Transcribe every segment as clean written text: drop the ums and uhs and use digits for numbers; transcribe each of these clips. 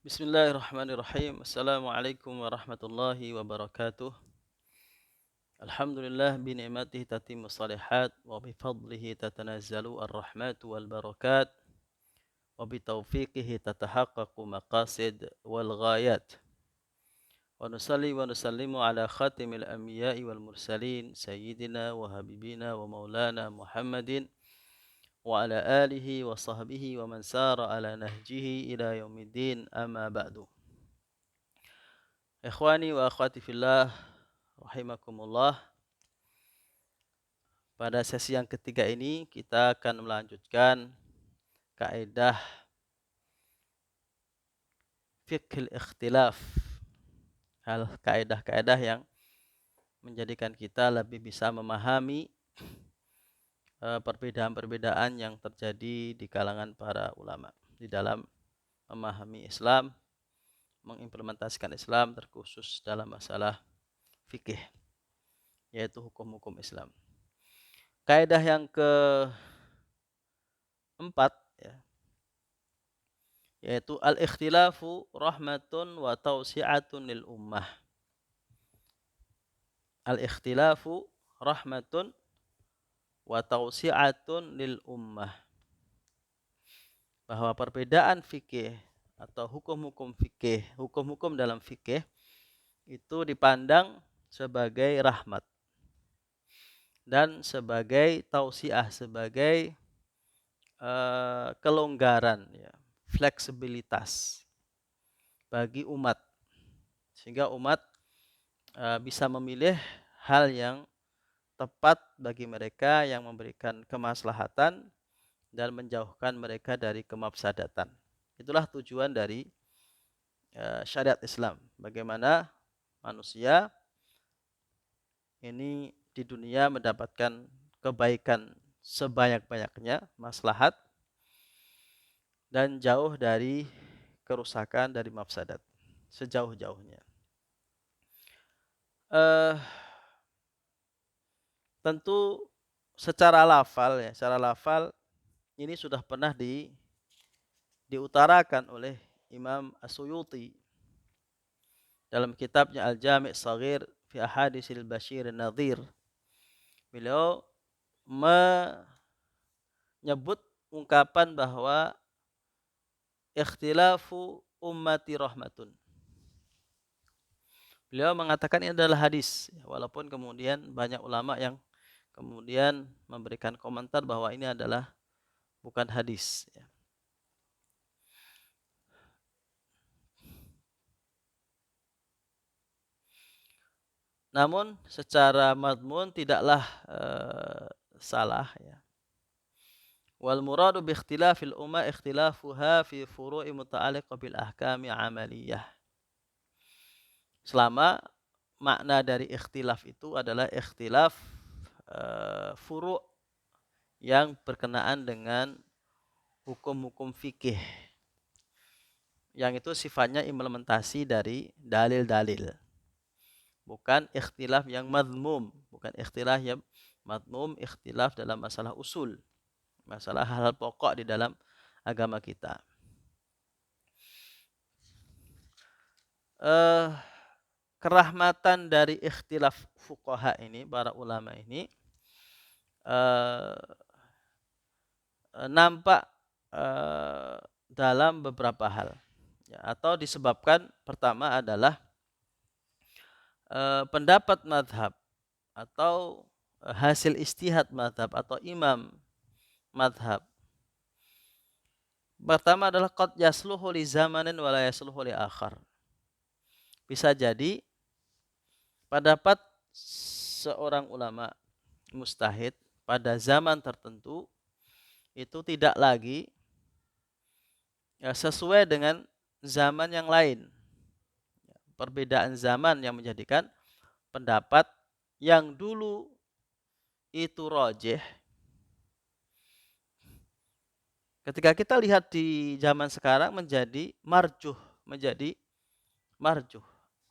Bismillahirrahmanirrahim. Assalamualaikum warahmatullahi wabarakatuh. Alhamdulillah bi ni'matihi tatimmu shalihat wa bi fadlihi tatanazzalu ar-rahmatu wal barakat wa bi taufiqihi tatahaqqaqu maqasid wal ghayat. Wa nusalli wa nusallimu ala khatimil anbiya'i wal mursalin sayyidina wa habibina wa maulana Muhammadin wa ala alihi wa sahbihi wa man sara ala nahjihi ila yaumiddin amma ba'du. Ikhwani wa akhwati fillah rahimakumullah. Pada sesi yang ketiga ini kita akan melanjutkan kaidah fiqhil ikhtilaf. Kaidah-kaidah yang menjadikan kita lebih bisa memahami perbedaan-perbedaan yang terjadi di kalangan para ulama di dalam memahami Islam, mengimplementasikan Islam terkhusus dalam masalah fikih, yaitu hukum-hukum Islam. Kaidah yang keempat, yaitu al-ikhtilafu rahmatun wa tausi'atun lil ummah. Al-ikhtilafu rahmatun wa tausi'atun lil ummah. Bahwa perbedaan fikih atau hukum-hukum fikih, hukum-hukum dalam fikih itu dipandang sebagai rahmat dan sebagai tausiah, sebagai kelonggaran, fleksibilitas bagi umat, sehingga umat bisa memilih hal yang tepat bagi mereka, yang memberikan kemaslahatan dan menjauhkan mereka dari kemafsadatan. Itulah tujuan dari syariat Islam. Bagaimana manusia ini di dunia mendapatkan kebaikan sebanyak-banyaknya, maslahat, dan jauh dari kerusakan, dari mafsadat sejauh-jauhnya. Tentu secara lafal ini sudah pernah diutarakan oleh Imam As-Suyuti dalam kitabnya Al-Jami' Shaghir fi Ahadisil Bashir Nadhir. Beliau menyebut ungkapan bahwa ikhtilafu ummati rahmatun. Beliau mengatakan ini adalah hadis, walaupun kemudian banyak ulama yang kemudian memberikan komentar bahwa ini adalah bukan hadis. Namun secara madmun tidaklah salah, Wal muradu bi ikhtilafil umma ikhtilafuha fi furu'i muta'alliqah bil ahkami amaliyah. Selama makna dari ikhtilaf itu adalah ikhtilaf furu' yang berkenaan dengan hukum-hukum fikih, yang itu sifatnya implementasi dari dalil-dalil, bukan ikhtilaf yang madmum, bukan ikhtilaf yang madmum, ikhtilaf dalam masalah usul, masalah hal-hal pokok di dalam agama kita. Kerahmatan dari ikhtilaf fuqaha ini, para ulama ini, nampak dalam beberapa hal, atau disebabkan pertama adalah pendapat madhab atau hasil istihad madhab atau imam madhab. Pertama adalah qad yasluhu li zamanin wa la yasluhu li akhar. Bisa jadi pendapat seorang ulama mustahid pada zaman tertentu itu tidak lagi sesuai dengan zaman yang lain. Perbedaan zaman yang menjadikan pendapat yang dulu itu rajih, ketika kita lihat di zaman sekarang menjadi marjuh,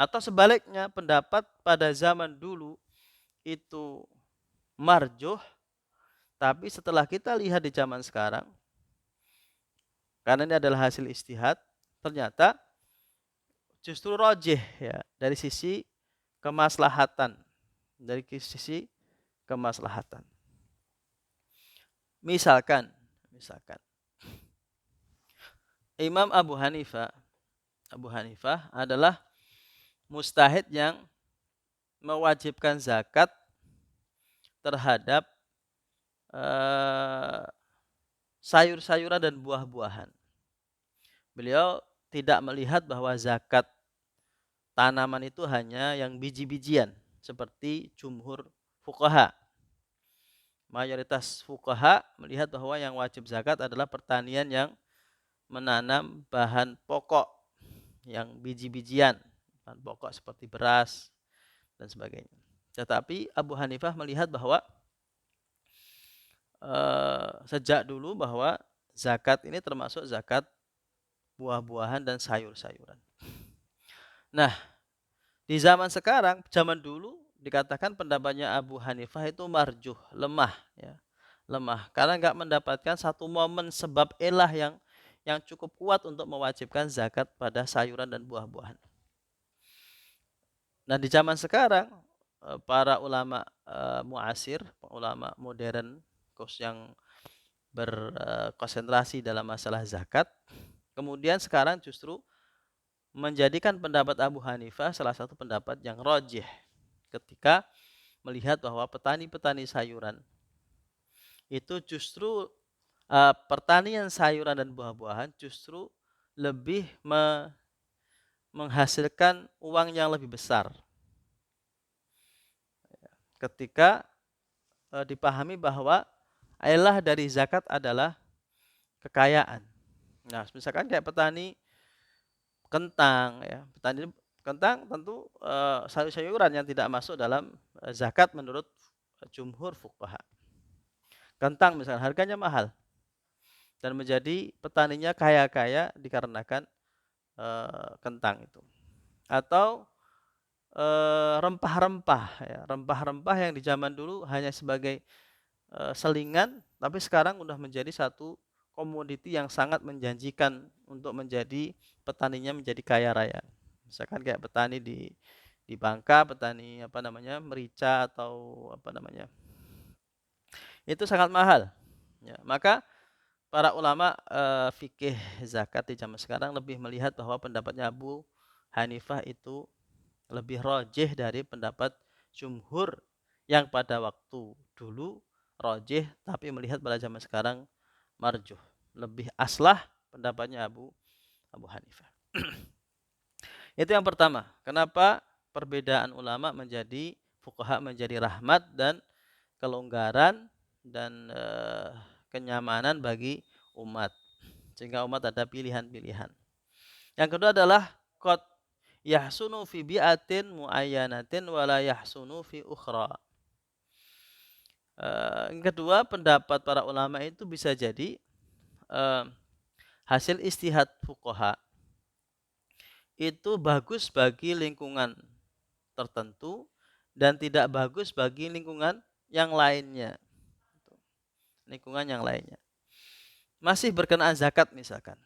atau sebaliknya, pendapat pada zaman dulu itu marjuh, tapi setelah kita lihat di zaman sekarang, karena ini adalah hasil istihad, ternyata justru rojih ya dari sisi kemaslahatan, dari sisi kemaslahatan. Misalkan Imam Abu Hanifah adalah mujtahid yang mewajibkan zakat terhadap sayur-sayuran dan buah-buahan. Beliau tidak melihat bahwa zakat tanaman itu hanya yang biji-bijian seperti jumhur fuqaha. Mayoritas fuqaha melihat bahwa yang wajib zakat adalah pertanian yang menanam bahan pokok yang biji-bijian, bahan pokok seperti beras dan sebagainya. Tetapi Abu Hanifah melihat bahwa sejak dulu bahwa zakat ini termasuk zakat buah-buahan dan sayur-sayuran. Nah, di zaman dulu dikatakan pendapatnya Abu Hanifah itu marjuh, lemah ya. Lemah karena nggak mendapatkan satu momen sebab elah yang cukup kuat untuk mewajibkan zakat pada sayuran dan buah-buahan. Nah, di zaman sekarang para ulama muasir, ulama modern yang berkonsentrasi dalam masalah zakat, kemudian sekarang justru menjadikan pendapat Abu Hanifah salah satu pendapat yang rojih ketika melihat bahwa petani-petani sayuran itu justru pertanian sayuran dan buah-buahan justru lebih menghasilkan uang yang lebih besar ketika dipahami bahwa ailah dari zakat adalah kekayaan. Nah, misalkan kayak petani kentang ya, petani kentang tentu sayur-sayuran yang tidak masuk dalam zakat menurut jumhur fuqaha. Kentang misalnya harganya mahal dan menjadi petaninya kaya-kaya dikarenakan kentang itu. Atau rempah-rempah ya, rempah-rempah yang di zaman dulu hanya sebagai selingan, tapi sekarang sudah menjadi satu komoditi yang sangat menjanjikan untuk menjadi petaninya menjadi kaya raya. Misalkan kayak petani di Bangka, petani merica atau itu sangat mahal. Ya, maka para ulama fikih zakat di zaman sekarang lebih melihat bahwa pendapatnya Abu Hanifah itu lebih rojih dari pendapat jumhur yang pada waktu dulu rojih tapi melihat pada zaman sekarang marjuh. Lebih aslah pendapatnya Abu Hanifah. Itu yang pertama. Kenapa perbedaan ulama menjadi fuqaha menjadi rahmat dan kelonggaran dan kenyamanan bagi umat. Sehingga umat ada pilihan-pilihan. Yang kedua adalah qad yahsunu fi bi'atin muayyanatin wa la yahsunu fi ukhra. Yang kedua, pendapat para ulama itu bisa jadi hasil istihad fuqaha itu bagus bagi lingkungan tertentu dan tidak bagus bagi lingkungan yang lainnya. Lingkungan yang lainnya. Masih berkenaan zakat misalkan.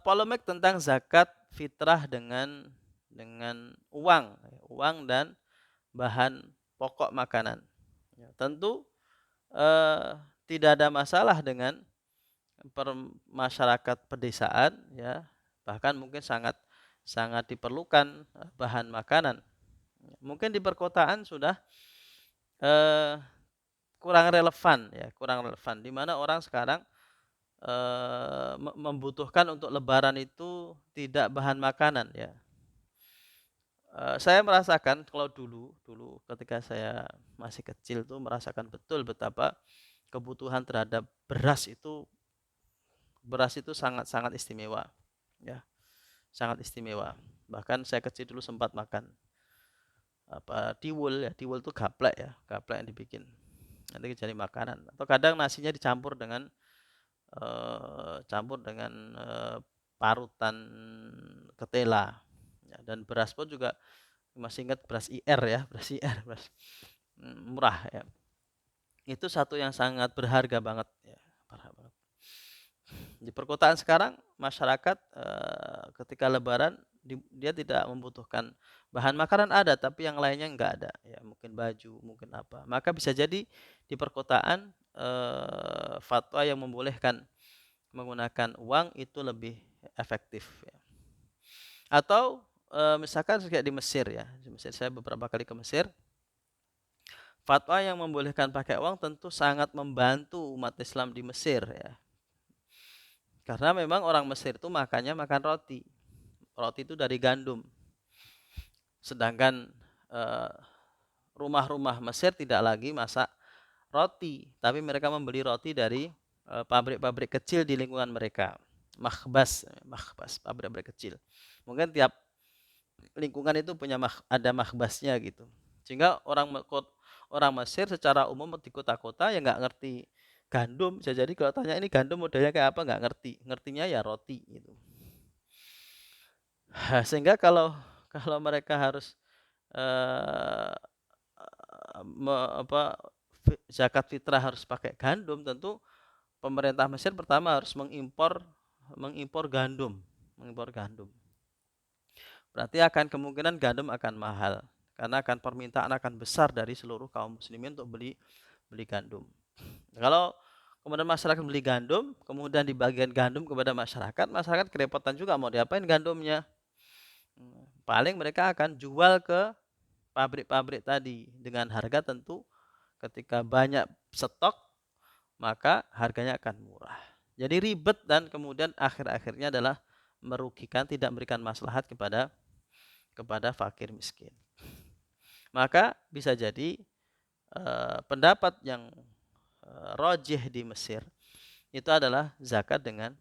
Polemik tentang zakat fitrah dengan uang dan bahan pokok makanan. Ya, tentu tidak ada masalah dengan masyarakat pedesaan ya, bahkan mungkin sangat diperlukan bahan makanan. Mungkin di perkotaan sudah kurang relevan di mana orang sekarang membutuhkan untuk lebaran itu tidak bahan makanan ya. Saya merasakan kalau dulu ketika saya masih kecil tuh merasakan betul betapa kebutuhan terhadap beras itu sangat istimewa ya, sangat istimewa. Bahkan saya kecil dulu sempat makan tiwul itu gaplek yang dibikin nanti jadi makanan, atau kadang nasinya dicampur dengan parutan ketela ya, dan beras pun juga masih ingat beras IR ya, beras murah ya. Itu satu yang sangat berharga banget ya, Di perkotaan sekarang masyarakat ketika lebaran dia tidak membutuhkan bahan makanan ada, tapi yang lainnya nggak ada, ya mungkin baju, mungkin apa. Maka bisa jadi di perkotaan fatwa yang membolehkan menggunakan uang itu lebih efektif ya. Atau misalkan kayak di Mesir ya, di Mesir saya beberapa kali ke Mesir, fatwa yang membolehkan pakai uang tentu sangat membantu umat Islam di Mesir ya. Karena memang orang Mesir itu makannya makan roti. Roti itu dari gandum. Sedangkan rumah-rumah Mesir tidak lagi masak roti, tapi mereka membeli roti dari pabrik-pabrik kecil di lingkungan mereka. Makhbas, pabrik-pabrik kecil. Mungkin tiap lingkungan itu punya ada makhbasnya gitu. Sehingga orang Mesir secara umum di kota-kota ya nggak ngerti gandum. Bisa jadi kalau tanya ini gandum modelnya kayak apa nggak ngerti. Ngertinya ya roti gitu. Sehingga kalau mereka harus eh, zakat fitrah harus pakai gandum, tentu pemerintah Mesir pertama harus mengimpor gandum, Berarti akan kemungkinan gandum akan mahal karena akan permintaan akan besar dari seluruh kaum muslimin untuk beli gandum. Kalau kemudian masyarakat beli gandum, kemudian dibagian gandum kepada masyarakat, masyarakat kerepotan juga mau diapain gandumnya. Paling mereka akan jual ke pabrik-pabrik tadi dengan harga tentu ketika banyak stok maka harganya akan murah. Jadi ribet dan kemudian akhir-akhirnya adalah merugikan, tidak memberikan maslahat kepada fakir miskin. Maka bisa jadi pendapat yang rajih di Mesir itu adalah zakat dengan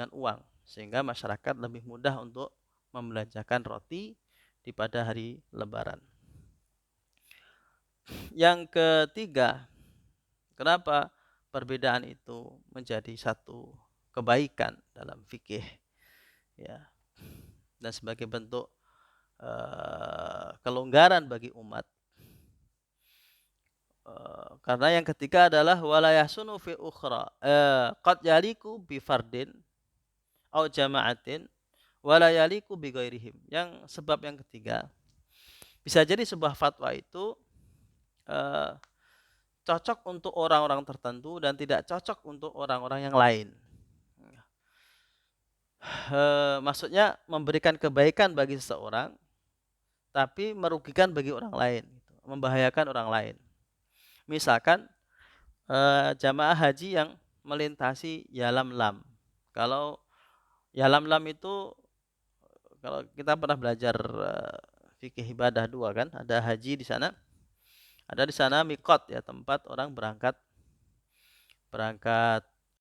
uang, sehingga masyarakat lebih mudah untuk membelanjakan roti di pada hari Lebaran. Yang ketiga, kenapa perbedaan itu menjadi satu kebaikan dalam fikih, ya, dan sebagai bentuk kelonggaran bagi umat. Karena yang ketiga adalah walayasunu fi ukhra qad yaliku bi fardin au jama'atin walayaliku bi ghairihim. Yang sebab yang ketiga, bisa jadi sebuah fatwa itu cocok untuk orang-orang tertentu dan tidak cocok untuk orang-orang yang lain. Maksudnya memberikan kebaikan bagi seseorang tapi merugikan bagi orang lain, membahayakan orang lain. Misalkan jamaah haji yang melintasi Yalamlam. Kalau Yalamlam itu, kalau kita pernah belajar fikih ibadah 2 kan, ada haji di sana. Ada di sana mikot ya, tempat orang berangkat